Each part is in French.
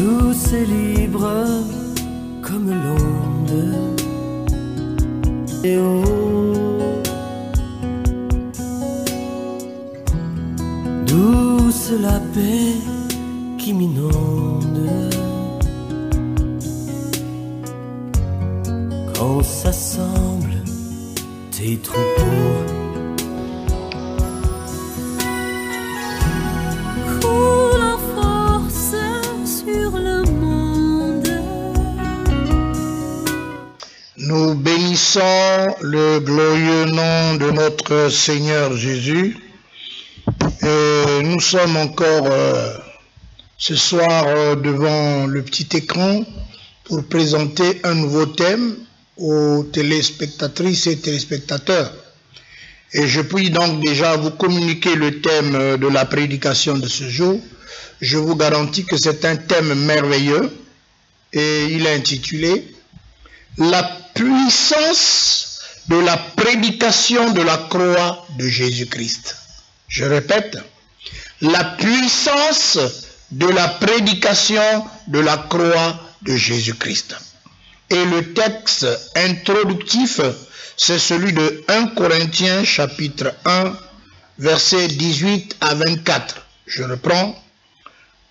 douce et libre comme l'onde, et oh, douce la paix qui m'inonde quand s'assemblent tes troupeaux. Nous bénissons le glorieux nom de notre Seigneur Jésus. Et nous sommes encore ce soir devant le petit écran pour présenter un nouveau thème aux téléspectatrices et téléspectateurs. Et je puis donc déjà vous communiquer le thème de la prédication de ce jour. Je vous garantis que c'est un thème merveilleux et il est intitulé « La puissance de la prédication de la croix de Jésus-Christ ». Je répète, la puissance de la prédication de la croix de Jésus-Christ. Et le texte introductif, c'est celui de 1 Corinthiens chapitre 1, versets 18 à 24. Je reprends.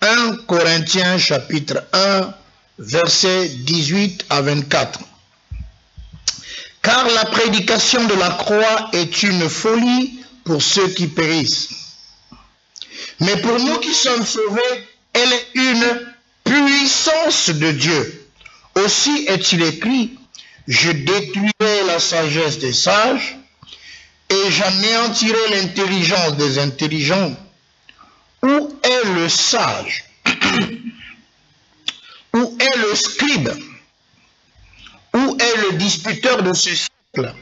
1 Corinthiens chapitre 1, versets 18 à 24. Car la prédication de la croix est une folie pour ceux qui périssent. Mais pour nous qui sommes sauvés, elle est une puissance de Dieu. Aussi est-il écrit, je détruirai la sagesse des sages et j'anéantirai l'intelligence des intelligents. Où est le sage? Où est le scribe? Où est le disputeur de ce siècle?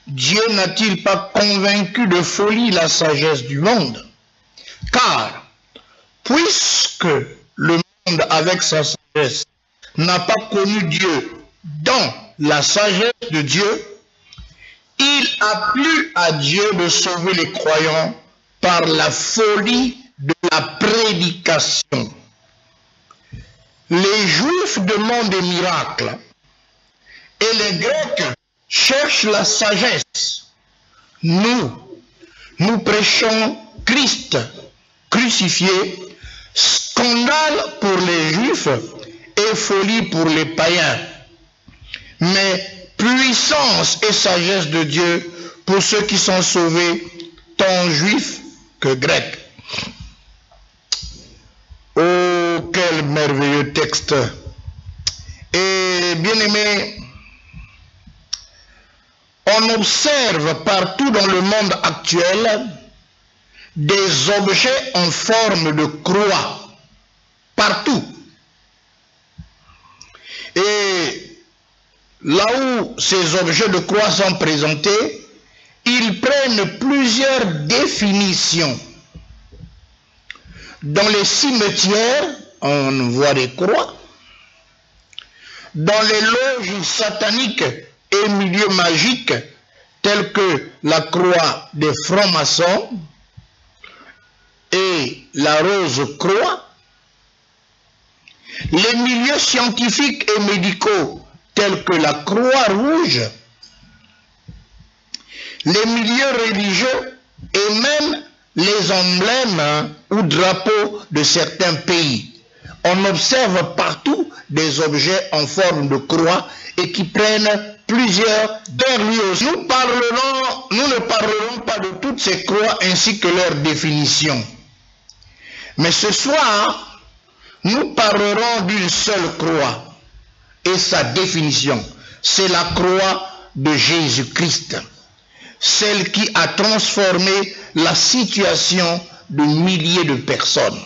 Dieu n'a-t-il pas convaincu de folie la sagesse du monde? Car, puisque le monde avec sa sagesse n'a pas connu Dieu dans la sagesse de Dieu, il a plu à Dieu de sauver les croyants par la folie de la prédication. Les Juifs demandent des miracles et les Grecs cherchent la sagesse. Nous prêchons Christ crucifié, scandale pour les Juifs et folie pour les païens, mais puissance et sagesse de Dieu pour ceux qui sont sauvés, tant juifs que grecs. Oh, quel merveilleux texte! Et bien aimé, on observe partout dans le monde actuel des objets en forme de croix, partout. Et là où ces objets de croix sont présentés, ils prennent plusieurs définitions. Dans les cimetières, on voit des croix. Dans les loges sataniques et milieux magiques, tels que la croix des francs-maçons et la rose croix, les milieux scientifiques et médicaux, tels que la croix rouge, les milieux religieux et même les emblèmes ou drapeaux de certains pays. On observe partout des objets en forme de croix et qui prennent plusieurs lieux. Nous ne parlerons pas de toutes ces croix ainsi que leur définition. Mais ce soir, nous parlerons d'une seule croix et sa définition. C'est la croix de Jésus-Christ. Celle qui a transformé la situation de milliers de personnes.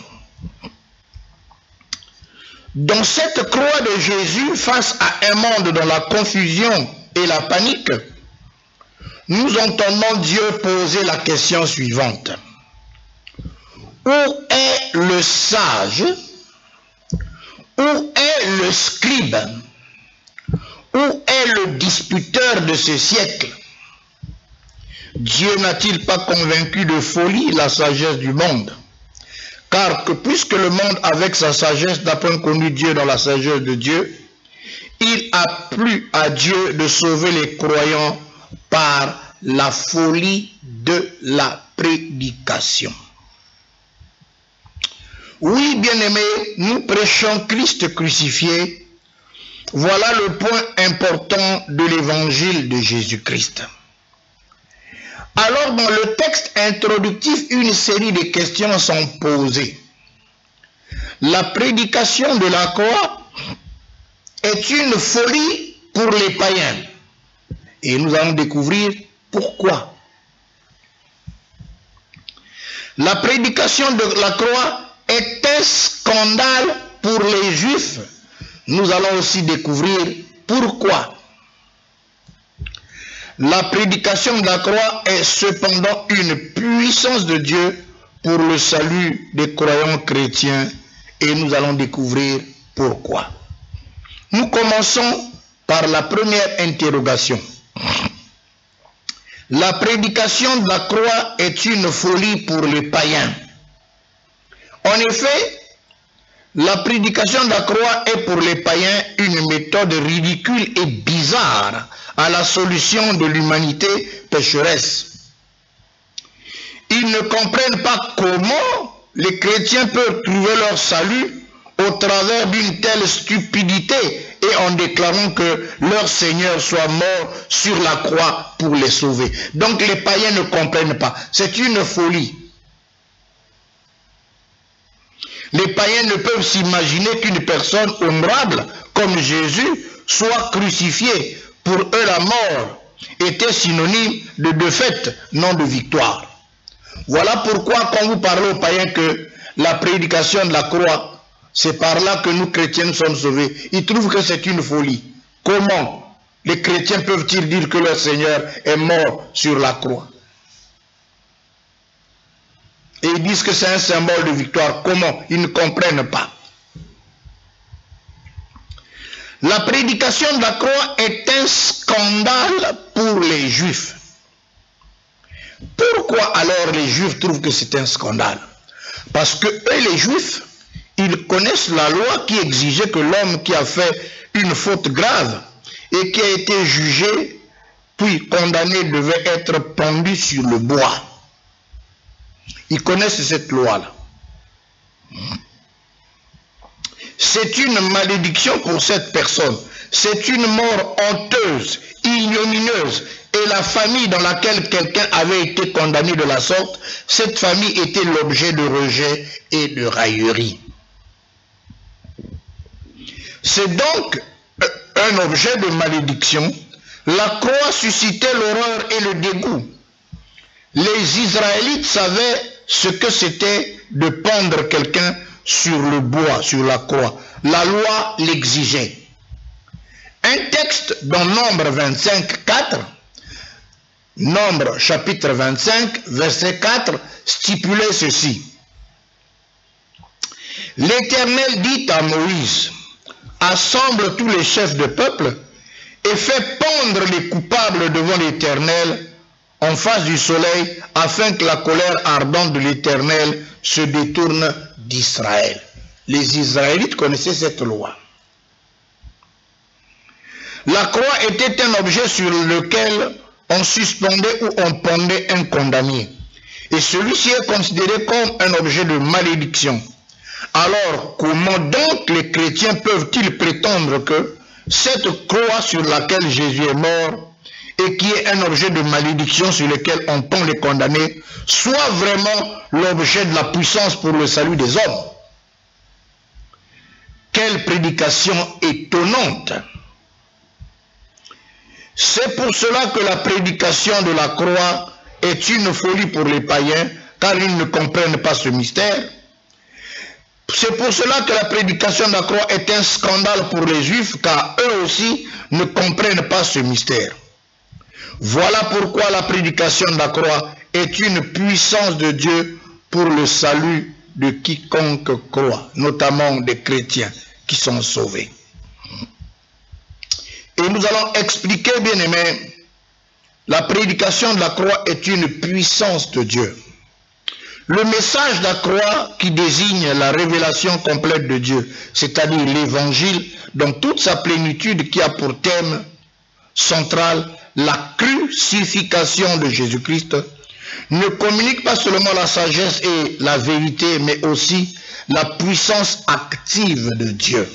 Dans cette croix de Jésus, face à un monde dans la confusion et la panique, nous entendons Dieu poser la question suivante. Où est le sage? Où est le scribe? Où est le disputeur de ce siècle? Dieu n'a-t-il pas convaincu de folie la sagesse du monde? Car puisque le monde avec sa sagesse n'a point connu Dieu dans la sagesse de Dieu, il a plu à Dieu de sauver les croyants par la folie de la prédication. Oui, bien-aimés, nous prêchons Christ crucifié. Voilà le point important de l'évangile de Jésus-Christ. Alors, dans le texte introductif, une série de questions sont posées. La prédication de la croix est une folie pour les païens. Et nous allons découvrir pourquoi. La prédication de la croix est un scandale pour les Juifs. Nous allons aussi découvrir pourquoi. La prédication de la croix est cependant une puissance de Dieu pour le salut des croyants chrétiens et nous allons découvrir pourquoi. Nous commençons par la première interrogation. La prédication de la croix est une folie pour les païens. En effet, la prédication de la croix est pour les païens une méthode ridicule et bizarre à la solution de l'humanité pécheresse. Ils ne comprennent pas comment les chrétiens peuvent trouver leur salut au travers d'une telle stupidité et en déclarant que leur Seigneur soit mort sur la croix pour les sauver. Donc les païens ne comprennent pas. C'est une folie. Les païens ne peuvent s'imaginer qu'une personne honorable comme Jésus soit crucifiée. Pour eux, la mort était synonyme de défaite, non de victoire. Voilà pourquoi quand vous parlez aux païens que la prédication de la croix, c'est par là que nous chrétiens sommes sauvés, ils trouvent que c'est une folie. Comment les chrétiens peuvent-ils dire que leur Seigneur est mort sur la croix? Et ils disent que c'est un symbole de victoire. Comment? Ils ne comprennent pas. La prédication de la croix est un scandale pour les Juifs. Pourquoi alors les Juifs trouvent que c'est un scandale? Parce que eux, les Juifs, ils connaissent la loi qui exigeait que l'homme qui a fait une faute grave et qui a été jugé, puis condamné, devait être pendu sur le bois. Ils connaissent cette loi-là. C'est une malédiction pour cette personne. C'est une mort honteuse, ignominieuse. Et la famille dans laquelle quelqu'un avait été condamné de la sorte, cette famille était l'objet de rejet et de raillerie. C'est donc un objet de malédiction. La croix suscitait l'horreur et le dégoût. Les Israélites savaient ce que c'était de pendre quelqu'un sur le bois, sur la croix. La loi l'exigeait. Un texte dans Nombre 25, 4, Nombre chapitre 25, verset 4, stipulait ceci. L'Éternel dit à Moïse, assemble tous les chefs de peuple et fais pendre les coupables devant l'Éternel en face du soleil, afin que la colère ardente de l'Éternel se détourne d'Israël. Les Israélites connaissaient cette loi. La croix était un objet sur lequel on suspendait ou on pendait un condamné. Et celui-ci est considéré comme un objet de malédiction. Alors, comment donc les chrétiens peuvent-ils prétendre que cette croix sur laquelle Jésus est mort et qui est un objet de malédiction sur lequel on pend les condamnés, soit vraiment l'objet de la puissance pour le salut des hommes? Quelle prédication étonnante! C'est pour cela que la prédication de la croix est une folie pour les païens, car ils ne comprennent pas ce mystère. C'est pour cela que la prédication de la croix est un scandale pour les Juifs, car eux aussi ne comprennent pas ce mystère. Voilà pourquoi la prédication de la croix est une puissance de Dieu pour le salut de quiconque croit, notamment des chrétiens qui sont sauvés. Et nous allons expliquer, bien aimés, la prédication de la croix est une puissance de Dieu. Le message de la croix qui désigne la révélation complète de Dieu, c'est-à-dire l'évangile dans toute sa plénitude qui a pour thème central la crucifixion de Jésus-Christ, ne communique pas seulement la sagesse et la vérité, mais aussi la puissance active de Dieu,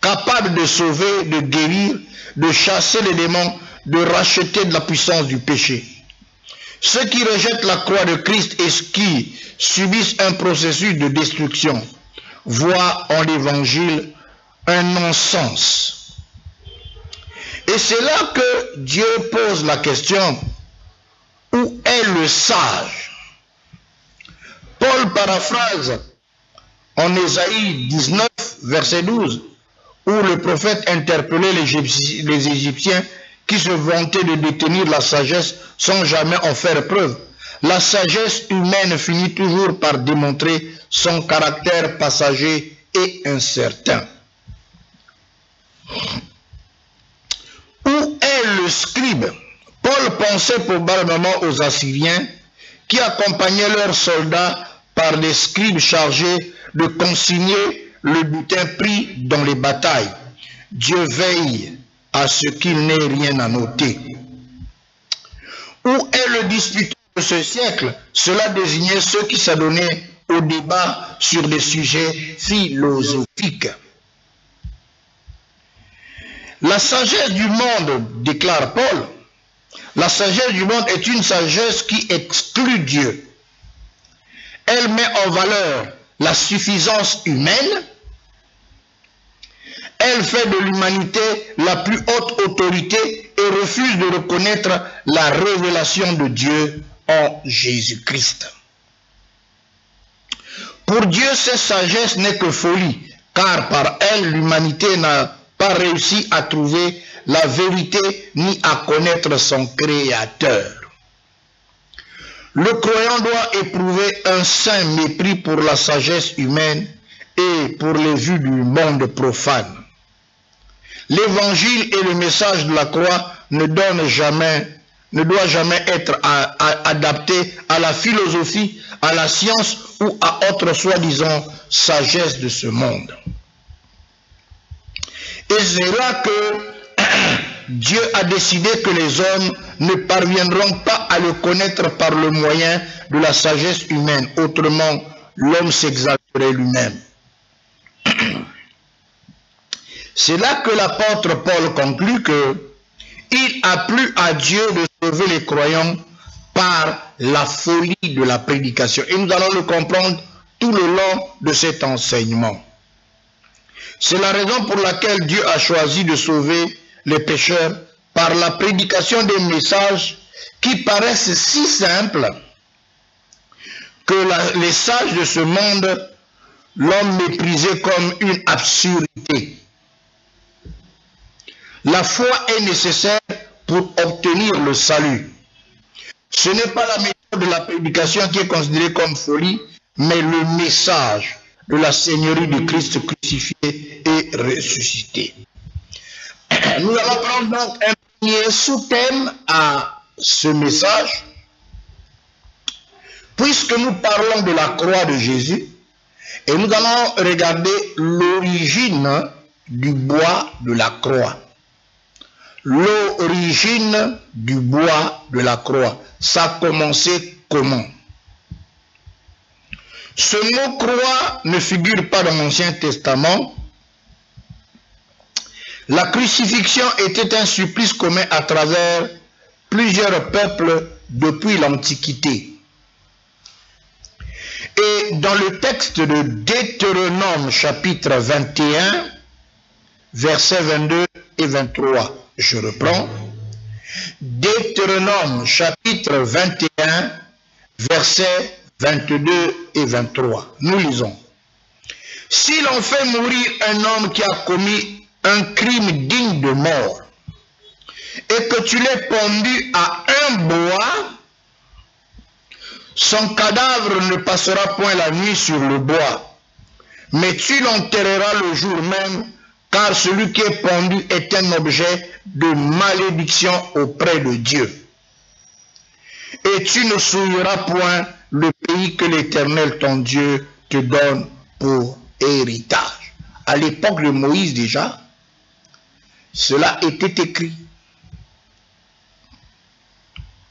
capable de sauver, de guérir, de chasser les démons, de racheter de la puissance du péché. Ceux qui rejettent la croix de Christ et qui subissent un processus de destruction voient en l'évangile un non-sens. Et c'est là que Dieu pose la question, où est le sage? Paul paraphrase en Ésaïe 19, verset 12, où le prophète interpellait les Égyptiens qui se vantaient de détenir la sagesse sans jamais en faire preuve. La sagesse humaine finit toujours par démontrer son caractère passager et incertain. Où est le scribe? Paul pensait probablement aux Assyriens qui accompagnaient leurs soldats par des scribes chargés de consigner le butin pris dans les batailles. Dieu veille à ce qu'il n'ait rien à noter. Où est le disputant de ce siècle? Cela désignait ceux qui s'adonnaient au débat sur des sujets philosophiques. La sagesse du monde, déclare Paul, la sagesse du monde est une sagesse qui exclut Dieu. Elle met en valeur la suffisance humaine. Elle fait de l'humanité la plus haute autorité et refuse de reconnaître la révélation de Dieu en Jésus-Christ. Pour Dieu, cette sagesse n'est que folie, car par elle, l'humanité n'a pas réussi à trouver la vérité ni à connaître son Créateur. Le croyant doit éprouver un saint mépris pour la sagesse humaine et pour les vues du monde profane. L'évangile et le message de la croix ne doit jamais être adapté à la philosophie, à la science ou à autre soi-disant sagesse de ce monde. Et c'est là que Dieu a décidé que les hommes ne parviendront pas à le connaître par le moyen de la sagesse humaine. Autrement, l'homme s'exalterait lui-même. C'est là que l'apôtre Paul conclut qu'il a plu à Dieu de sauver les croyants par la folie de la prédication. Et nous allons le comprendre tout le long de cet enseignement. C'est la raison pour laquelle Dieu a choisi de sauver les pécheurs par la prédication des messages qui paraissent si simples que les sages de ce monde l'ont méprisé comme une absurdité. La foi est nécessaire pour obtenir le salut. Ce n'est pas la méthode de la prédication qui est considérée comme folie, mais le message de la Seigneurie de Christ crucifié et ressuscité. Nous allons prendre donc un premier sous-thème à ce message. Puisque nous parlons de la croix de Jésus, et nous allons regarder l'origine du bois de la croix. L'origine du bois de la croix. Ça a commencé comment? Ce mot croix ne figure pas dans l'Ancien Testament. La crucifixion était un supplice commun à travers plusieurs peuples depuis l'Antiquité. Et dans le texte de Deutéronome chapitre 21, versets 22 et 23, je reprends. Deutéronome chapitre 21, versets 22 et 23. Nous lisons. Si l'on fait mourir un homme qui a commis un crime digne de mort, et que tu l'aies pendu à un bois, son cadavre ne passera point la nuit sur le bois, mais tu l'enterreras le jour même, car celui qui est pendu est un objet de malédiction auprès de Dieu. Et tu ne souilleras point le pays que l'Éternel ton Dieu te donne pour héritage. À l'époque de Moïse déjà, cela était écrit.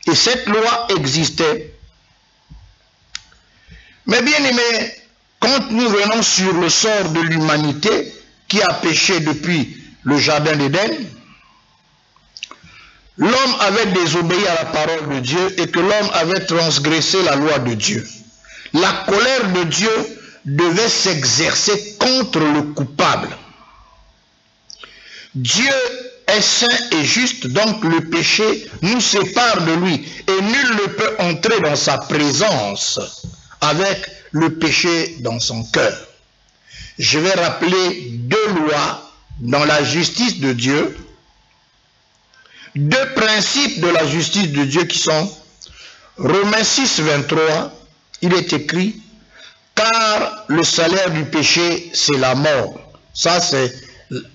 Et cette loi existait. Mais bien aimé, quand nous venons sur le sort de l'humanité qui a péché depuis le jardin d'Éden, l'homme avait désobéi à la parole de Dieu et que l'homme avait transgressé la loi de Dieu. La colère de Dieu devait s'exercer contre le coupable. Dieu est saint et juste, donc le péché nous sépare de lui et nul ne peut entrer dans sa présence avec le péché dans son cœur. Je vais rappeler deux lois dans la justice de Dieu, deux principes de la justice de Dieu qui sont Romains 6, 23, il est écrit, car le salaire du péché, c'est la mort. Ça, c'est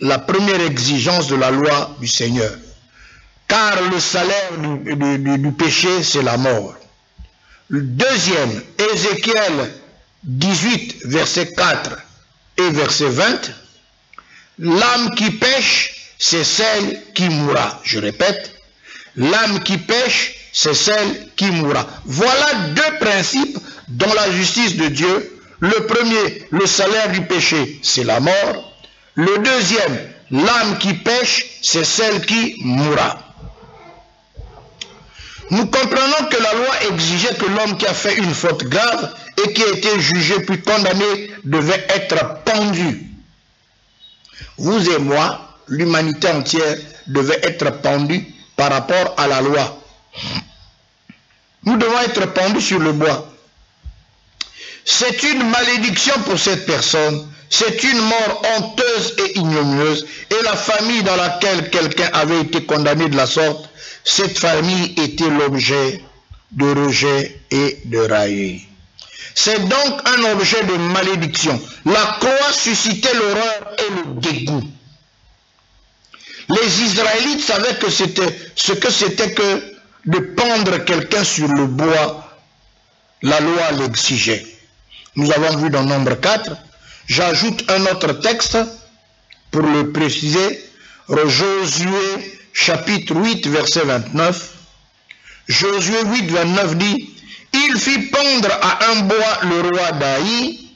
la première exigence de la loi du Seigneur. Car le salaire du péché, c'est la mort. Le deuxième, Ézéchiel 18, verset 4 et verset 20, l'âme qui pêche, c'est celle qui mourra. Je répète, l'âme qui pêche, c'est celle qui mourra. Voilà deux principes dans la justice de Dieu. Le premier, le salaire du péché, c'est la mort. Le deuxième, l'âme qui pêche, c'est celle qui mourra. Nous comprenons que la loi exigeait que l'homme qui a fait une faute grave et qui a été jugé puis condamné devait être pendu. Vous et moi, l'humanité entière devait être pendue par rapport à la loi. Nous devons être pendus sur le bois. C'est une malédiction pour cette personne. C'est une mort honteuse et ignominieuse. Et la famille dans laquelle quelqu'un avait été condamné de la sorte, cette famille était l'objet de rejet et de raillerie. C'est donc un objet de malédiction. La croix suscitait l'horreur et le dégoût. Les Israélites savaient que c'était que de pendre quelqu'un sur le bois. La loi l'exigeait. Nous avons vu dans Nombre 4. J'ajoute un autre texte pour le préciser. Josué chapitre 8 verset 29. Josué 8 29 dit, il fit pendre à un bois le roi d'Aï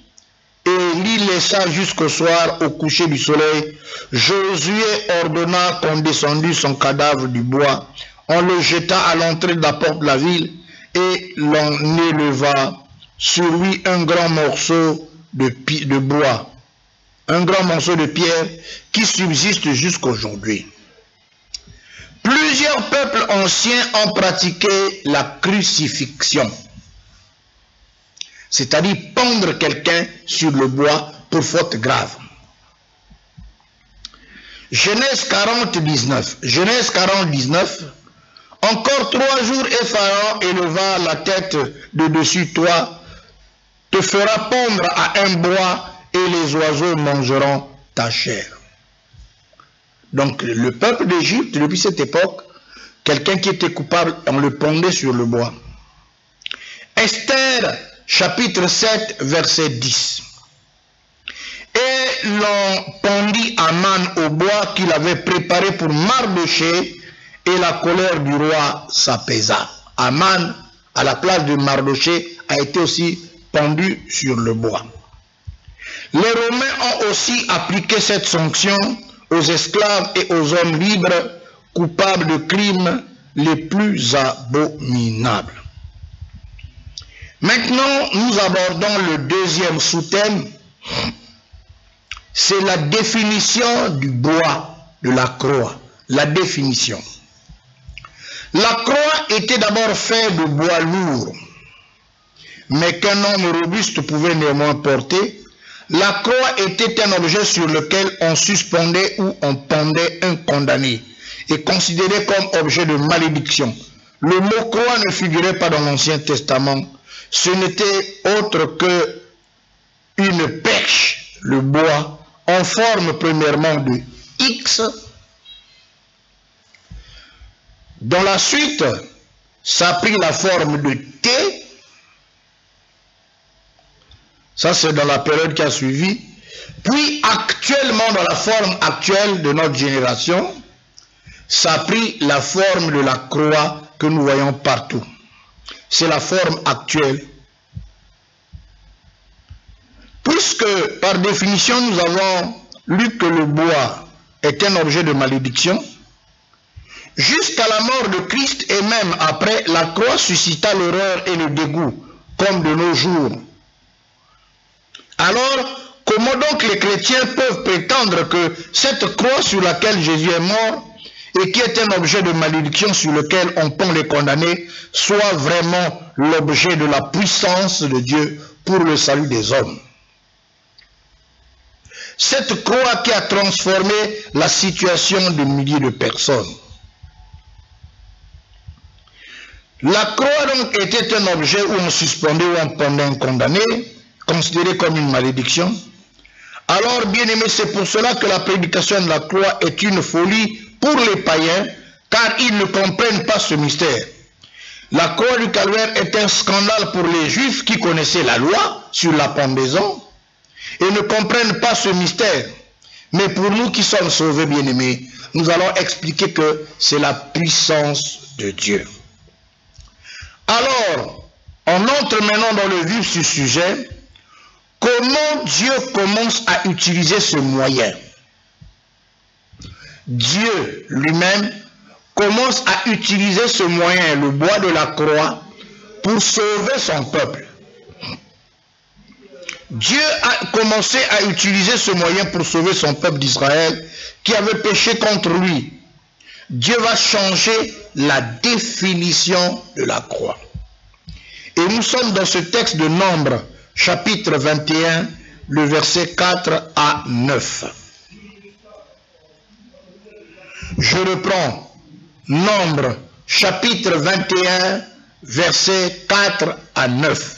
et l'y laissa jusqu'au soir au coucher du soleil. Josué ordonna qu'on descendît son cadavre du bois. On le jeta à l'entrée de la porte de la ville et l'on éleva sur lui un grand morceau de bois, un grand morceau de pierre qui subsiste jusqu'aujourd'hui. Plusieurs peuples anciens ont pratiqué la crucifixion, c'est-à-dire pendre quelqu'un sur le bois pour faute grave. Genèse 40, 19. Genèse 40, 19. Encore 3 jours et Pharaon éleva la tête de dessus toi, te fera pondre à un bois et les oiseaux mangeront ta chair. Donc le peuple d'Égypte, depuis cette époque, quelqu'un qui était coupable, on le pondait sur le bois. Esther, chapitre 7, verset 10. Et l'on pendit Aman au bois qu'il avait préparé pour Mardochée, et la colère du roi s'apaisa. Aman, à la place de Mardochée, a été aussi pendu sur le bois. Les Romains ont aussi appliqué cette sanction aux esclaves et aux hommes libres coupables de crimes les plus abominables. Maintenant, nous abordons le deuxième sous-thème, c'est la définition du bois, de la croix. La définition. La croix était d'abord faite de bois lourd, mais qu'un homme robuste pouvait néanmoins porter. La croix était un objet sur lequel on suspendait ou on pendait un condamné et considéré comme objet de malédiction. Le mot croix ne figurait pas dans l'Ancien Testament. Ce n'était autre que une perche, le bois, en forme premièrement de X. Dans la suite, ça a pris la forme de T. Ça, c'est dans la période qui a suivi. Puis, actuellement, dans la forme actuelle de notre génération, ça a pris la forme de la croix que nous voyons partout. C'est la forme actuelle. Puisque, par définition, nous avons lu que le bois est un objet de malédiction, jusqu'à la mort de Christ et même après, la croix suscita l'horreur et le dégoût, comme de nos jours. Alors, comment donc les chrétiens peuvent prétendre que cette croix sur laquelle Jésus est mort et qui est un objet de malédiction sur lequel on pend les condamnés soit vraiment l'objet de la puissance de Dieu pour le salut des hommes? Cette croix qui a transformé la situation de milliers de personnes. La croix donc était un objet où on suspendait ou on pendait un condamné, considéré comme une malédiction. Alors, bien aimé, c'est pour cela que la prédication de la croix est une folie pour les païens, car ils ne comprennent pas ce mystère. La croix du calvaire est un scandale pour les juifs qui connaissaient la loi sur la pendaison et ne comprennent pas ce mystère. Mais pour nous qui sommes sauvés, bien aimés, nous allons expliquer que c'est la puissance de Dieu. Alors, on entre maintenant dans le vif du sujet. Comment Dieu commence à utiliser ce moyen? Dieu lui-même commence à utiliser ce moyen, le bois de la croix, pour sauver son peuple. Dieu a commencé à utiliser ce moyen pour sauver son peuple d'Israël qui avait péché contre lui. Dieu va changer la définition de la croix. Et nous sommes dans ce texte de Nombres, chapitre 21, le verset 4 à 9. Je reprends. Nombres, chapitre 21, verset 4 à 9.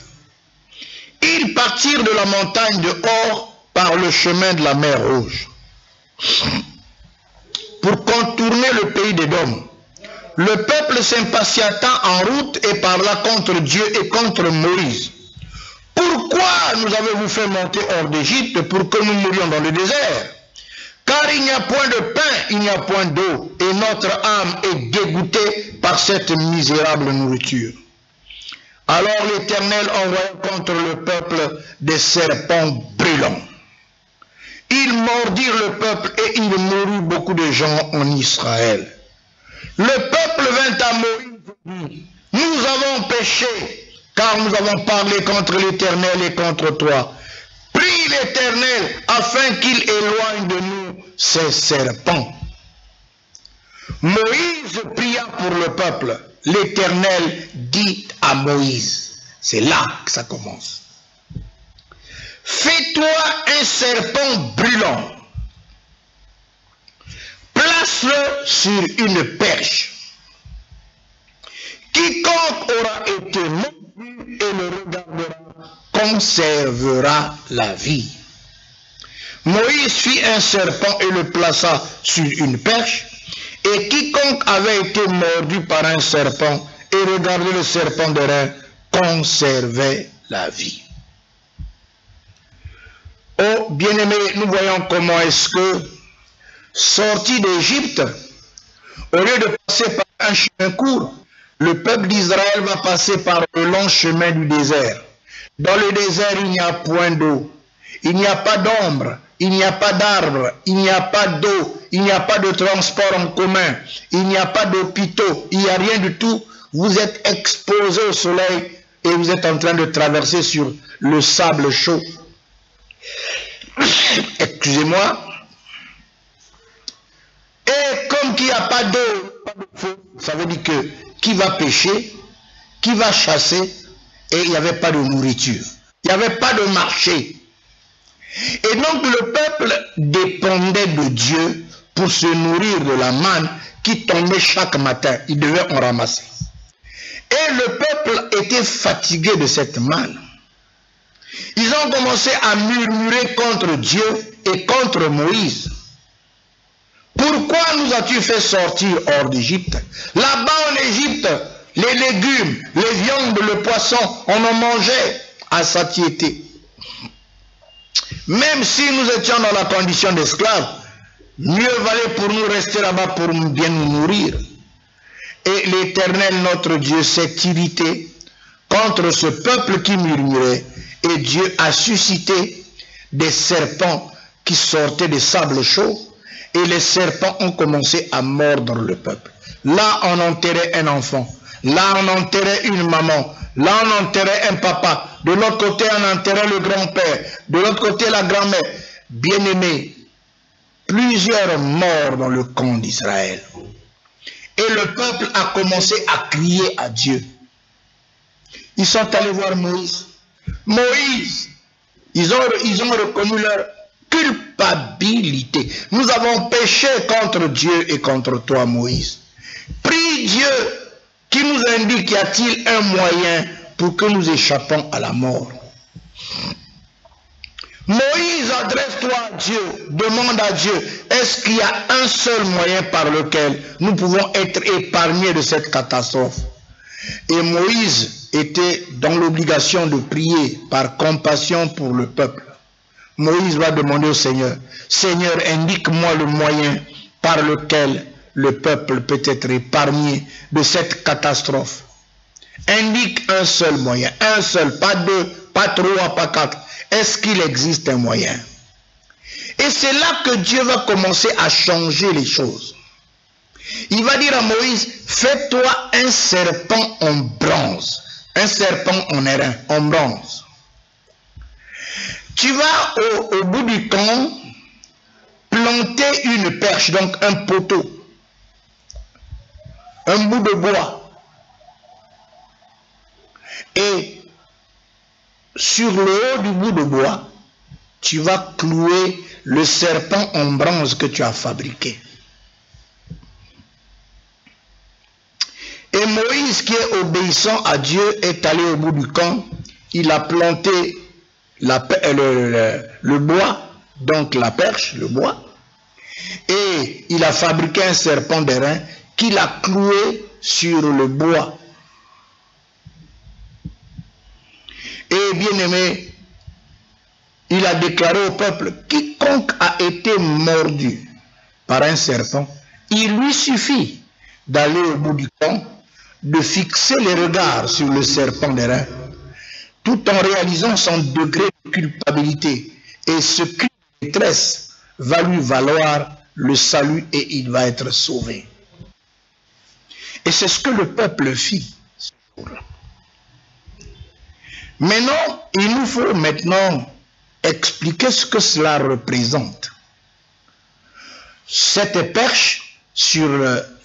Ils partirent de la montagne de Hor par le chemin de la mer Rouge pour contourner le pays d'Édom. Le peuple s'impatienta en route et parla contre Dieu et contre Moïse. Pourquoi nous avez-vous fait monter hors d'Égypte pour que nous mourions dans le désert? Car il n'y a point de pain, il n'y a point d'eau, et notre âme est dégoûtée par cette misérable nourriture. Alors l'Éternel envoya contre le peuple des serpents brûlants. Ils mordirent le peuple et il mourut beaucoup de gens en Israël. Le peuple vint à Moïse et dit, nous avons péché, car nous avons parlé contre l'Éternel et contre toi. Prie l'Éternel afin qu'il éloigne de nous ces serpents. Moïse pria pour le peuple. L'Éternel dit à Moïse, c'est là que ça commence. Fais-toi un serpent brûlant. Place-le sur une perche. Quiconque aura été mordu et le regardera conservera la vie. Moïse fit un serpent et le plaça sur une perche, et quiconque avait été mordu par un serpent et regardait le serpent de rein conservait la vie. Oh, bien-aimés, nous voyons comment est-ce que, sorti d'Égypte, au lieu de passer par un chemin court, le peuple d'Israël va passer par le long chemin du désert. Dans le désert, il n'y a point d'eau, il n'y a pas d'ombre, il n'y a pas d'arbres, il n'y a pas d'eau, il n'y a pas de transport en commun, il n'y a pas d'hôpitaux, il n'y a rien du tout. Vous êtes exposé au soleil et vous êtes en train de traverser sur le sable chaud. Excusez-moi. Et comme qu'il n'y a pas d'eau, pas de feu, ça veut dire que qui va pêcher, qui va chasser, et il n'y avait pas de nourriture. Il n'y avait pas de marché. Et donc le peuple dépendait de Dieu pour se nourrir de la manne qui tombait chaque matin. Il devait en ramasser. Et le peuple était fatigué de cette manne. Ils ont commencé à murmurer contre Dieu et contre Moïse. Pourquoi nous as-tu fait sortir hors d'Égypte? Là-bas en Égypte, les légumes, les viandes, le poisson, on en mangeait à satiété. Même si nous étions dans la condition d'esclaves, mieux valait pour nous rester là-bas pour bien nous nourrir. Et l'Éternel, notre Dieu, s'est irrité contre ce peuple qui murmurait. Et Dieu a suscité des serpents qui sortaient des sables chauds. Et les serpents ont commencé à mordre le peuple. Là, on enterrait un enfant. Là, on enterrait une maman. Là, on enterrait un papa. De l'autre côté, on enterrait le grand-père. De l'autre côté, la grand-mère. Bien-aimés, plusieurs morts dans le camp d'Israël. Et le peuple a commencé à crier à Dieu. Ils sont allés voir Moïse. Moïse, ils ont reconnu leur culpabilité. Nous avons péché contre Dieu et contre toi, Moïse. Prie Dieu qui nous indique, y a-t-il un moyen pour que nous échappons à la mort? Moïse, adresse-toi à Dieu, demande à Dieu, est-ce qu'il y a un seul moyen par lequel nous pouvons être épargnés de cette catastrophe? Et Moïse était dans l'obligation de prier par compassion pour le peuple. Moïse va demander au Seigneur, Seigneur, indique-moi le moyen par lequel le peuple peut être épargné de cette catastrophe. Indique un seul moyen, un seul, pas deux, pas trois, pas quatre. Est-ce qu'il existe un moyen? Et c'est là que Dieu va commencer à changer les choses. Il va dire à Moïse, fais-toi un serpent en bronze, un serpent en airain, en bronze. Tu vas au bout du camp planter une perche, donc un poteau, un bout de bois. Et sur le haut du bout de bois, tu vas clouer le serpent en bronze que tu as fabriqué. Et Moïse, qui est obéissant à Dieu, est allé au bout du camp. Il a planté le bois, donc la perche, le bois. Et il a fabriqué un serpent d'airain qu'il a cloué sur le bois. Et bien aimé, il a déclaré au peuple, quiconque a été mordu par un serpent, il lui suffit d'aller au bout du camp, de fixer les regards sur le serpent d'airain, tout en réalisant son degré de culpabilité. Et ce cri de détresse va lui valoir le salut et il va être sauvé. Et c'est ce que le peuple fit ce jour-là. Maintenant, il nous faut maintenant expliquer ce que cela représente. Cette perche sur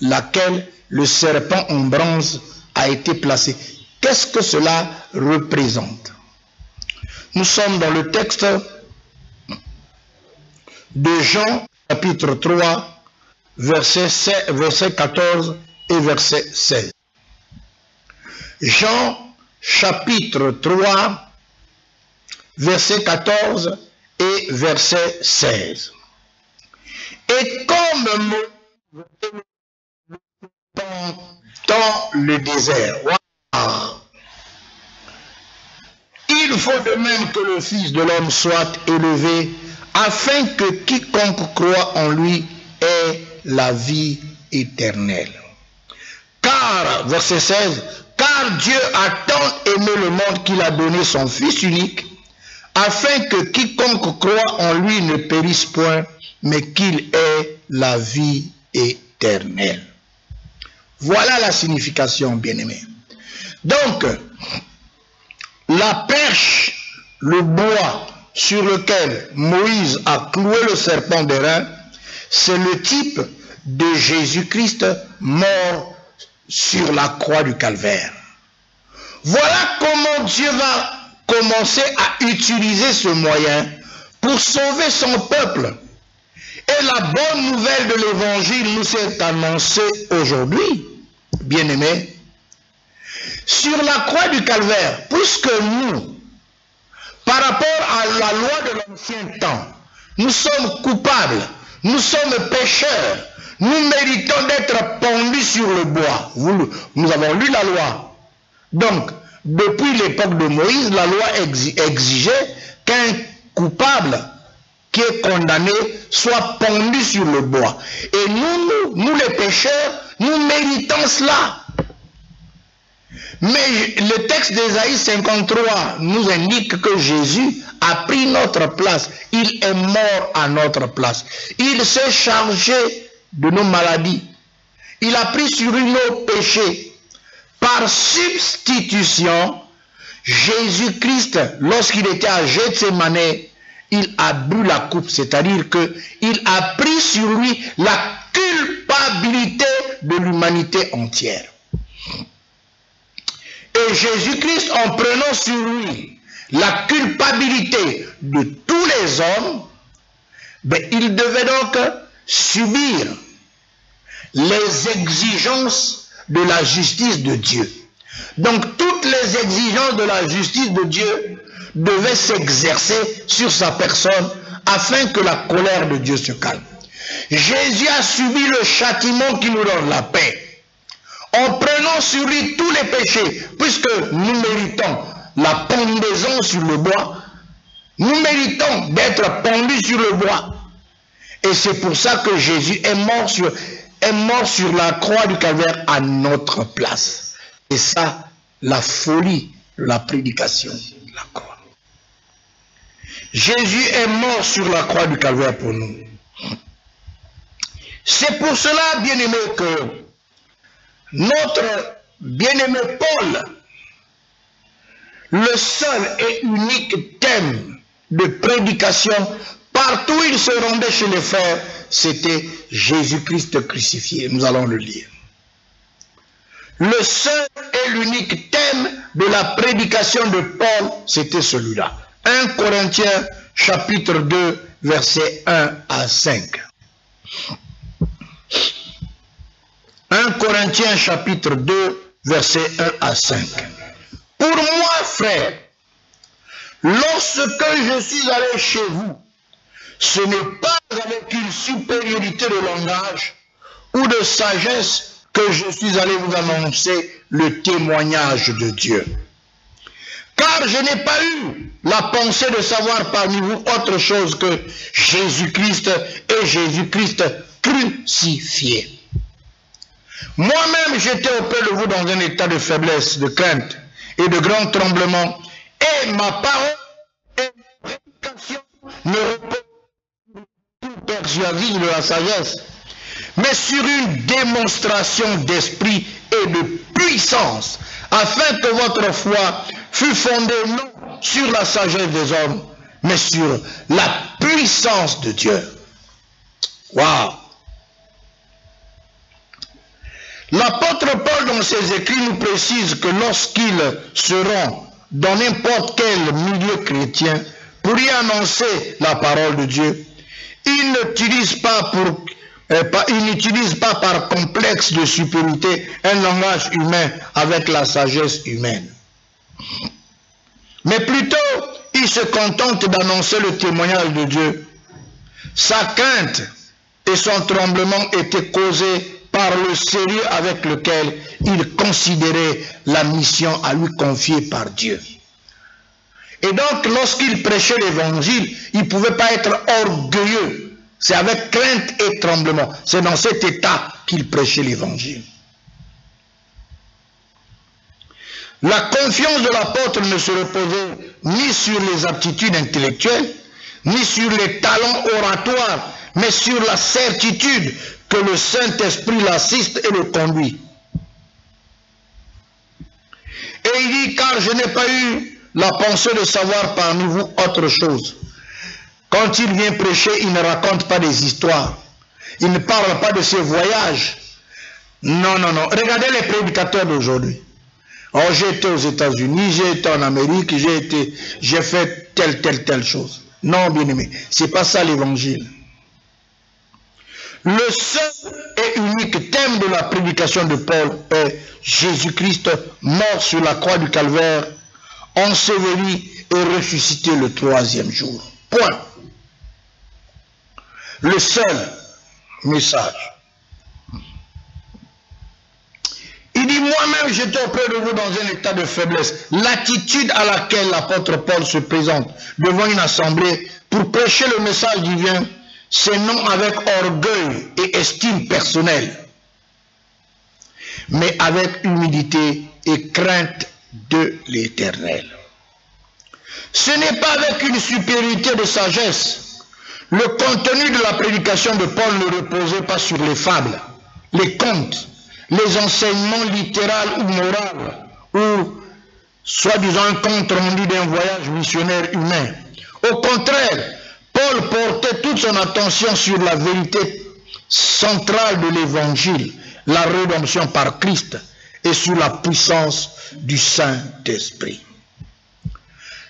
laquelle le serpent en bronze a été placé. Qu'est-ce que cela représente? Nous sommes dans le texte de Jean, chapitre 3, verset 14 et verset 16. Jean, chapitre 3, verset 14 et verset 16. Et comme dans le désert, wow. Il faut de même que le Fils de l'homme soit élevé, afin que quiconque croit en lui ait la vie éternelle. Car, verset 16, car Dieu a tant aimé le monde qu'il a donné son Fils unique, afin que quiconque croit en lui ne périsse point, mais qu'il ait la vie éternelle. Voilà la signification, bien-aimés. Donc, la perche, le bois sur lequel Moïse a cloué le serpent d'airain, c'est le type de Jésus-Christ mort sur la croix du Calvaire. Voilà comment Dieu va commencer à utiliser ce moyen pour sauver son peuple. Et la bonne nouvelle de l'évangile nous est annoncée aujourd'hui, bien-aimés. Sur la croix du Calvaire, puisque nous, par rapport à la loi de l'ancien temps, nous sommes coupables, nous sommes pécheurs, nous méritons d'être pendus sur le bois. Nous avons lu la loi. Donc, depuis l'époque de Moïse, la loi exigeait qu'un coupable, qui est condamné, soit pendu sur le bois. Et nous les pécheurs, nous méritons cela. Mais le texte d'Ésaïe 53 nous indique que Jésus a pris notre place. Il est mort à notre place. Il s'est chargé de nos maladies. Il a pris sur lui nos péchés. Par substitution, Jésus-Christ, lorsqu'il était à Gethsémane, il a bu la coupe, c'est-à-dire qu'il a pris sur lui la culpabilité de l'humanité entière. Et Jésus-Christ, en prenant sur lui la culpabilité de tous les hommes, ben, il devait donc subir les exigences de la justice de Dieu. Donc toutes les exigences de la justice de Dieu devaient s'exercer sur sa personne afin que la colère de Dieu se calme. Jésus a subi le châtiment qui nous donne la paix, en prenant sur lui tous les péchés, puisque nous méritons la pendaison sur le bois, nous méritons d'être pendus sur le bois. Et c'est pour ça que Jésus est mort sur la croix du calvaire à notre place. Et ça, la folie de la prédication de la croix. Jésus est mort sur la croix du calvaire pour nous. C'est pour cela, bien-aimé, que notre bien-aimé Paul, le seul et unique thème de prédication, partout où il se rendait chez les frères, c'était Jésus-Christ crucifié. Nous allons le lire. Le seul et l'unique thème de la prédication de Paul, c'était celui-là. 1 Corinthiens chapitre 2, versets 1 à 5. 1 Corinthiens chapitre 2, versets 1 à 5. Pour moi, frère, lorsque je suis allé chez vous, ce n'est pas avec une supériorité de langage ou de sagesse que je suis allé vous annoncer le témoignage de Dieu. Car je n'ai pas eu la pensée de savoir parmi vous autre chose que Jésus-Christ et Jésus-Christ crucifié. Moi-même, j'étais auprès de vous dans un état de faiblesse, de crainte et de grand tremblement, et ma parole et ma prédication ne reposent pas sur persuasive de la sagesse, mais sur une démonstration d'esprit et de puissance, afin que votre foi fût fondée non sur la sagesse des hommes, mais sur la puissance de Dieu. Waouh! L'apôtre Paul, dans ses écrits, nous précise que lorsqu'ils seront dans n'importe quel milieu chrétien pour y annoncer la parole de Dieu, ils n'utilisent pas par complexe de supériorité un langage humain avec la sagesse humaine. Mais plutôt, ils se contentent d'annoncer le témoignage de Dieu. Sa crainte et son tremblement étaient causés par le sérieux avec lequel il considérait la mission à lui confiée par Dieu. Et donc, lorsqu'il prêchait l'évangile, il ne pouvait pas être orgueilleux. C'est avec crainte et tremblement. C'est dans cet état qu'il prêchait l'évangile. La confiance de l'apôtre ne se reposait ni sur les aptitudes intellectuelles, ni sur les talents oratoires, mais sur la certitude que le Saint-Esprit l'assiste et le conduit. Et il dit, car je n'ai pas eu la pensée de savoir parmi vous autre chose. Quand il vient prêcher, il ne raconte pas des histoires. Il ne parle pas de ses voyages. Non, non, non. Regardez les prédicateurs d'aujourd'hui. Oh, j'ai été aux États-Unis, j'ai été en Amérique, j'ai fait telle chose. Non, bien-aimé, c'est pas ça l'évangile. Le seul et unique thème de la prédication de Paul est Jésus-Christ mort sur la croix du calvaire, enseveli et ressuscité le 3e jour. Point. Le seul message. Il dit, moi-même j'étais auprès de vous dans un état de faiblesse. L'attitude à laquelle l'apôtre Paul se présente devant une assemblée pour prêcher le message divin, c'est non avec orgueil et estime personnelle, mais avec humilité et crainte de l'Éternel. Ce n'est pas avec une supériorité de sagesse. Le contenu de la prédication de Paul ne reposait pas sur les fables, les contes, les enseignements littéral ou moral, ou soi-disant un compte rendu d'un voyage missionnaire humain. Au contraire, Paul portait toute son attention sur la vérité centrale de l'évangile, la rédemption par Christ, et sur la puissance du Saint-Esprit.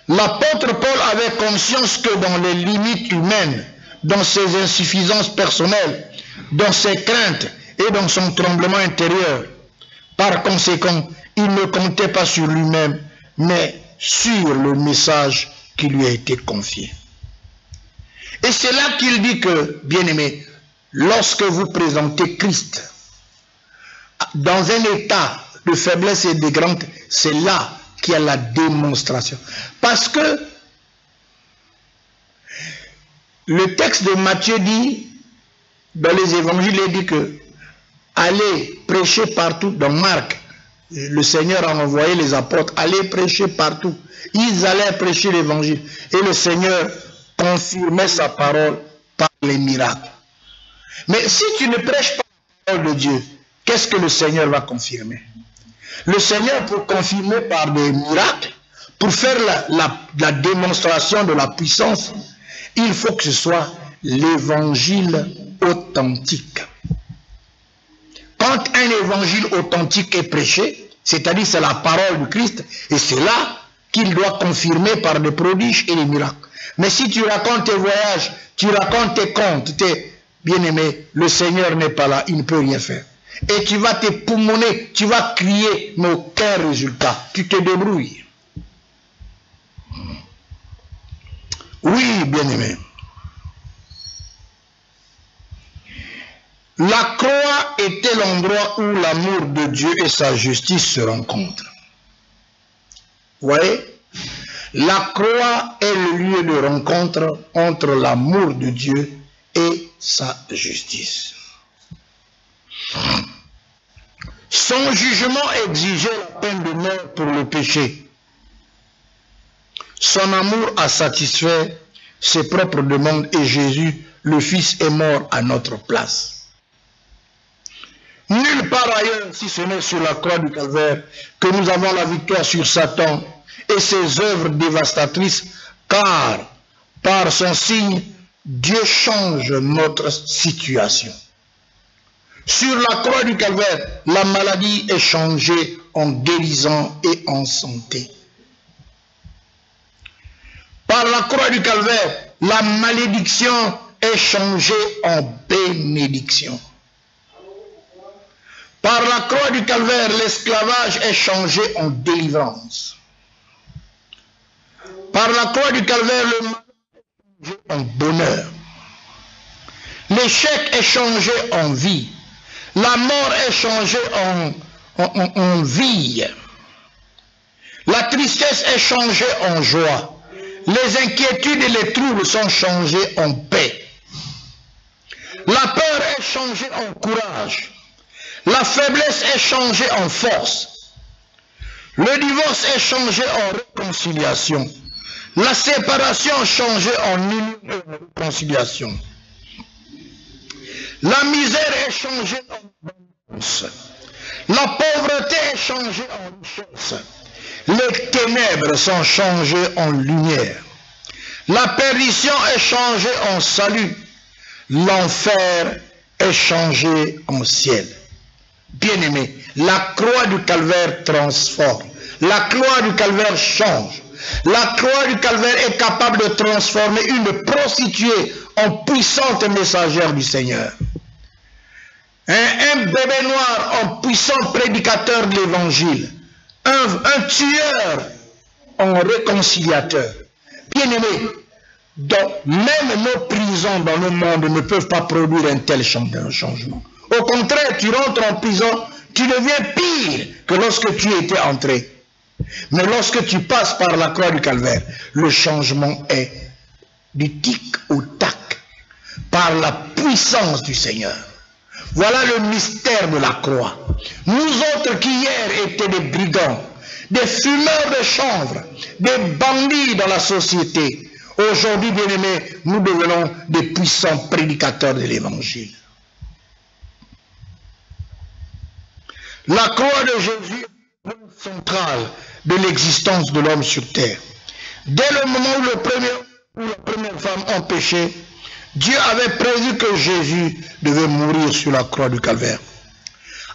L'apôtre Paul avait conscience que dans les limites humaines, dans ses insuffisances personnelles, dans ses craintes et dans son tremblement intérieur, par conséquent, il ne comptait pas sur lui-même, mais sur le message qui lui a été confié. Et c'est là qu'il dit que, bien-aimés, lorsque vous présentez Christ dans un état de faiblesse et de grande, c'est là qu'il y a la démonstration. Parce que le texte de Matthieu dit, dans les évangiles, il dit que allez prêcher partout. Dans Marc, le Seigneur a envoyé les apôtres, allez prêcher partout. Ils allaient prêcher l'évangile. Et le Seigneur confirmait sa parole par les miracles. Mais si tu ne prêches pas la parole de Dieu, qu'est-ce que le Seigneur va confirmer? Le Seigneur, pour confirmer par des miracles, pour faire la démonstration de la puissance, il faut que ce soit l'évangile authentique. Quand un évangile authentique est prêché, c'est-à-dire c'est la parole du Christ, et c'est là qu'il doit confirmer par des prodiges et des miracles. Mais si tu racontes tes voyages, tu racontes tes contes, bien-aimé, le Seigneur n'est pas là, il ne peut rien faire. Et tu vas te poumonner, tu vas crier, mais aucun résultat. Tu te débrouilles. Oui, bien-aimé. La croix était l'endroit où l'amour de Dieu et sa justice se rencontrent. Vous voyez? La croix est le lieu de rencontre entre l'amour de Dieu et sa justice. Son jugement exigeait la peine de mort pour le péché. Son amour a satisfait ses propres demandes et Jésus, le Fils, est mort à notre place. Nulle part ailleurs, si ce n'est sur la croix du Calvaire, que nous avons la victoire sur Satan et ses œuvres dévastatrices, car par son signe, Dieu change notre situation. Sur la croix du Calvaire, la maladie est changée en guérison et en santé. Par la croix du Calvaire, la malédiction est changée en bénédiction. Par la croix du Calvaire, l'esclavage est changé en délivrance. Par la croix du Calvaire, le mal est changé en bonheur. L'échec est changé en vie. La mort est changée en vie. La tristesse est changée en joie. Les inquiétudes et les troubles sont changés en paix. La peur est changée en courage. La faiblesse est changée en force. Le divorce est changé en réconciliation. La séparation est changée en union et en réconciliation. La misère est changée en abondance. La pauvreté est changée en richesse. Les ténèbres sont changées en lumière. La perdition est changée en salut. L'enfer est changé en ciel. Bien-aimé, la croix du Calvaire transforme. La croix du Calvaire change. La croix du Calvaire est capable de transformer une prostituée en puissante messagère du Seigneur. Un bébé noir en puissant prédicateur de l'évangile. Un tueur en réconciliateur. Bien-aimé, même nos prisons dans le monde ne peuvent pas produire un tel changement. Au contraire, tu rentres en prison, tu deviens pire que lorsque tu étais entré. Mais lorsque tu passes par la croix du calvaire, le changement est du tic au tac, par la puissance du Seigneur. Voilà le mystère de la croix. Nous autres qui hier étaient des brigands, des fumeurs de chanvre, des bandits dans la société, aujourd'hui, bien-aimés, nous devenons des puissants prédicateurs de l'évangile. La croix de Jésus est le point central de l'existence de l'homme sur terre. Dès le moment où la première femme a péché, Dieu avait prévu que Jésus devait mourir sur la croix du calvaire.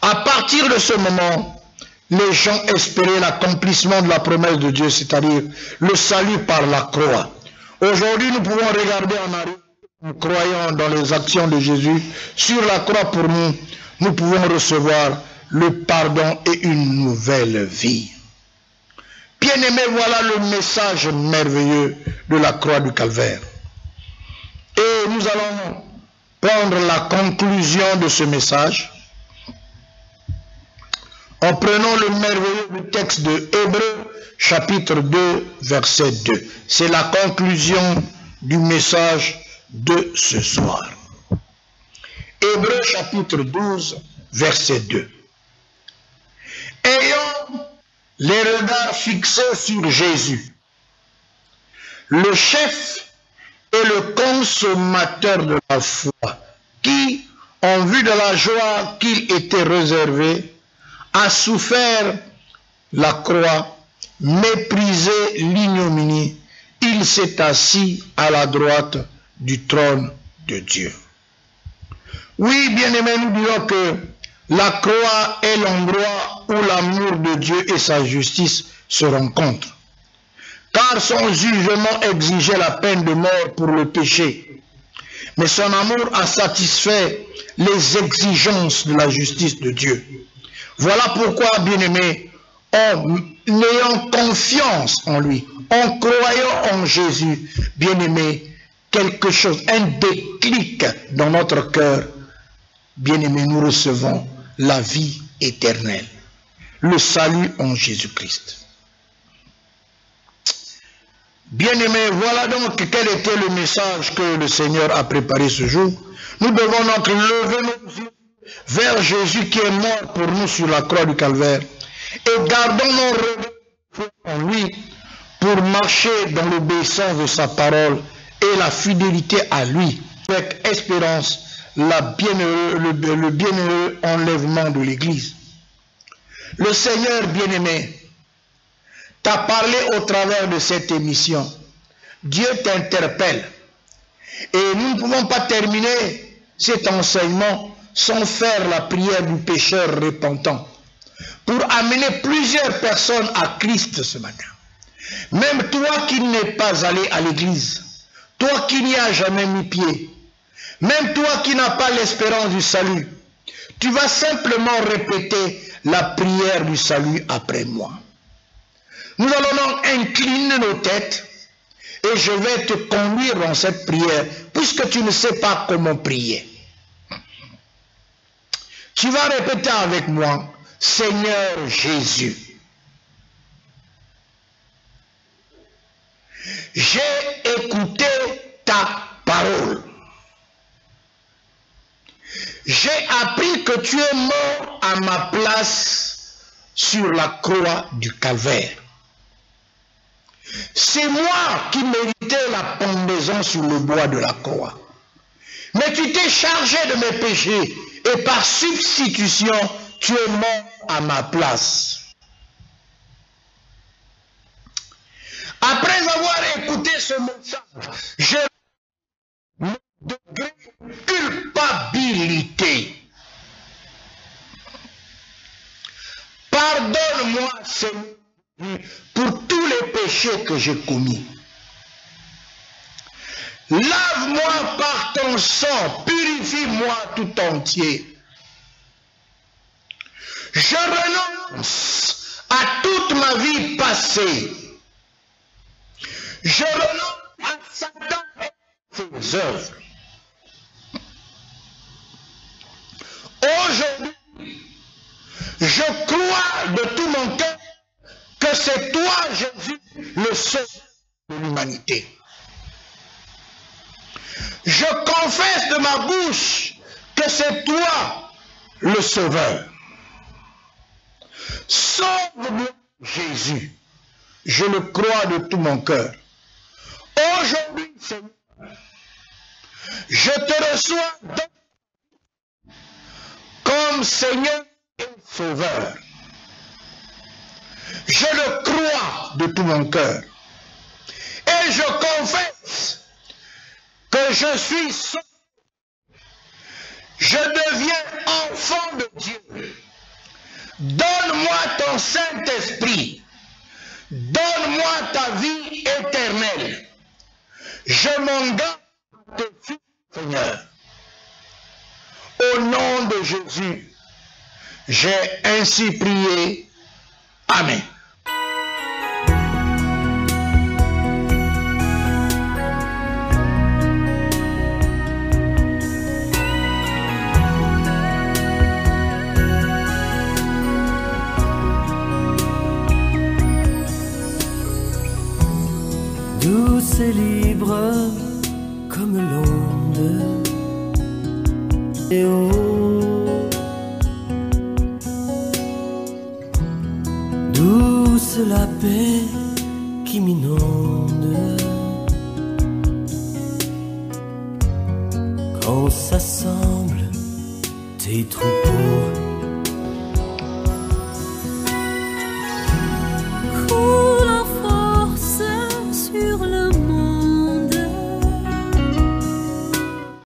À partir de ce moment, les gens espéraient l'accomplissement de la promesse de Dieu, c'est-à-dire le salut par la croix. Aujourd'hui, nous pouvons regarder en arrière, en croyant dans les actions de Jésus, sur la croix pour nous, nous pouvons recevoir le pardon et une nouvelle vie. Bien-aimés, voilà le message merveilleux de la croix du calvaire. Et nous allons prendre la conclusion de ce message en prenant le merveilleux texte de Hébreux, chapitre 2, verset 2. C'est la conclusion du message de ce soir. Hébreux, chapitre 12, verset 2. Ayant les regards fixés sur Jésus, le chef et le consommateur de la foi, qui, en vue de la joie qu'il était réservé, a souffert la croix, méprisé l'ignominie, il s'est assis à la droite du trône de Dieu. Oui, bien-aimés, nous dirons que la croix est l'endroit où l'amour de Dieu et sa justice se rencontrent. Car son jugement exigeait la peine de mort pour le péché. Mais son amour a satisfait les exigences de la justice de Dieu. Voilà pourquoi, bien-aimés, en ayant confiance en lui, en croyant en Jésus, bien-aimés, quelque chose, un déclic dans notre cœur, bien-aimés, nous recevons la vie éternelle, le salut en Jésus-Christ. Bien-aimés, voilà donc quel était le message que le Seigneur a préparé ce jour. Nous devons donc lever nos yeux vers Jésus qui est mort pour nous sur la croix du calvaire et gardons nos regards en lui pour marcher dans l'obéissance de sa parole et la fidélité à lui avec espérance le bienheureux enlèvement de l'Église. Le Seigneur bien-aimé t'a parlé au travers de cette émission. Dieu t'interpelle. Et nous ne pouvons pas terminer cet enseignement sans faire la prière du pécheur repentant pour amener plusieurs personnes à Christ ce matin. Même toi qui n'es pas allé à l'église, toi qui n'y as jamais mis pied, même toi qui n'as pas l'espérance du salut, tu vas simplement répéter la prière du salut après moi. Nous allons donc incliner nos têtes et je vais te conduire dans cette prière puisque tu ne sais pas comment prier. Tu vas répéter avec moi, Seigneur Jésus, j'ai écouté ta parole. J'ai appris que tu es mort à ma place sur la croix du calvaire. C'est moi qui méritais la pendaison sur le bois de la croix. Mais tu t'es chargé de mes péchés et par substitution, tu es mort à ma place. Après avoir écouté ce message, j'ai mon degré de culpabilité. Pardonne-moi, Seigneur, pour tous les péchés que j'ai commis. Lave-moi par ton sang, purifie-moi tout entier. Je renonce à toute ma vie passée. Je renonce à Satan et ses œuvres. Aujourd'hui, Je crois de tout mon cœur que c'est toi, Jésus, le Sauveur de l'humanité. Je confesse de ma bouche que c'est toi, le Sauveur. Sauve-moi, Jésus. Je le crois de tout mon cœur. Aujourd'hui, Seigneur, je te reçois comme Seigneur et Sauveur. Je le crois de tout mon cœur. Et je confesse que je suis sauvé. Je deviens enfant de Dieu. Donne-moi ton Saint-Esprit. Donne-moi ta vie éternelle. Je m'engage à te suivre, Seigneur. Au nom de Jésus, j'ai ainsi prié. Amen. Douce et libre comme l'onde, et oh, douce la paix qui m'inonde, quand s'assemblent tes troupeaux